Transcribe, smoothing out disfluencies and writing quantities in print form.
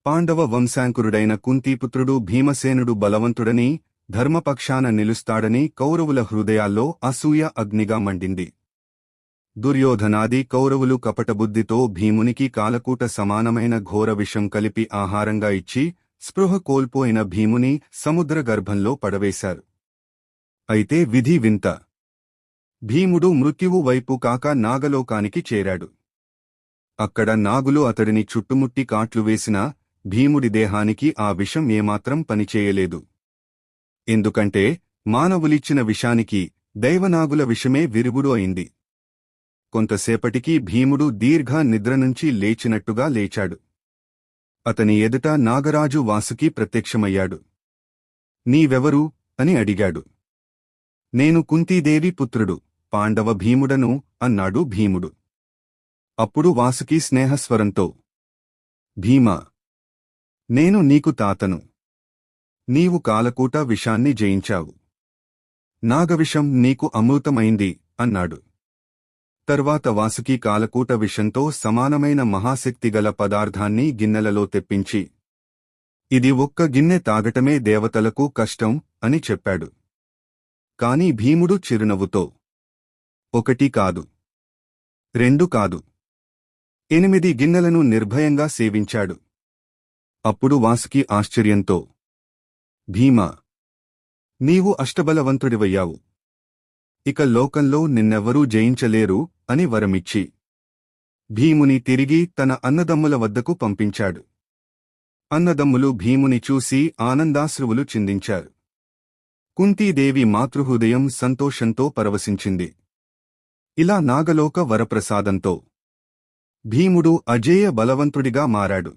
పాండవ వంశాంకురుడైన కుంతీపుత్రుడు భీమసేనుడు బలవంతుడని, ధర్మపక్షాన నిలుస్తాడని కౌరవుల హృదయాల్లో అసూయ అగ్నిగా మండింది. దుర్యోధనాది కౌరవులు కపటబుద్ధితో భీమునికి కాలకూట సమానమైన ఘోర విషం కలిపి ఆహారంగా ఇచ్చి స్పృహ కోల్పోయిన భీముని సముద్రగర్భంలో పడవేశారు. అయితే విధి వింత. భీముడు మృత్యువు వైపు కాక నాగలోకానికి చేరాడు. అక్కడ నాగులు అతడిని చుట్టుముట్టి కాట్లు వేసినా భీముడి దేహానికి ఆ విషం ఏమాత్రం పనిచేయలేదు. ఎందుకంటే మానవులిచ్చిన విషానికి దైవనాగుల విషమే విరుగుడు అయింది. కొంతసేపటికి భీముడు దీర్ఘ నిద్రనుంచి లేచినట్టుగా లేచాడు. అతని ఎదుట నాగరాజు వాసుకి ప్రత్యక్షమయ్యాడు. నీవెవరు అని అడిగాడు. నేను కుంతీదేవి పుత్రుడు, పాండవ భీముడను అన్నాడు భీముడు. అప్పుడు వాసుకి స్నేహస్వరంతో, భీమా, నేను నీకు తాతను. నీవు కాలకూట విషాన్ని జయించావు. నాగవిషం నీకు అమృతమైంది అన్నాడు. తర్వాత వాసుకి కాలకూట విషంతో సమానమైన మహాశక్తిగల పదార్థాన్ని గిన్నెలలో తెప్పించి, ఇది ఒక్క గిన్నె తాగటమే దేవతలకు కష్టం అని చెప్పాడు. కాని భీముడు చిరునవ్వుతో, 1 కాదు, 2 కాదు, 8 గిన్నెలను నిర్భయంగా సేవించాడు. అప్పుడు వాసుకి ఆశ్చర్యంతో, భీమా, నీవు అష్టబలవంతుడివయ్యావు. ఇక లోకంలో నిన్నెవ్వరూ జయించలేరు అని వరమిచ్చి భీముని తిరిగి తన అన్నదమ్ముల వద్దకు పంపించాడు. అన్నదమ్ములు భీముని చూసి ఆనందాశ్రువులు చిందించారు. కుంతీదేవి మాతృహృదయం సంతోషంతో పరవశించింది. ఇలా నాగలోక వరప్రసాదంతో భీముడు అజేయ బలవంతుడిగా మారాడు.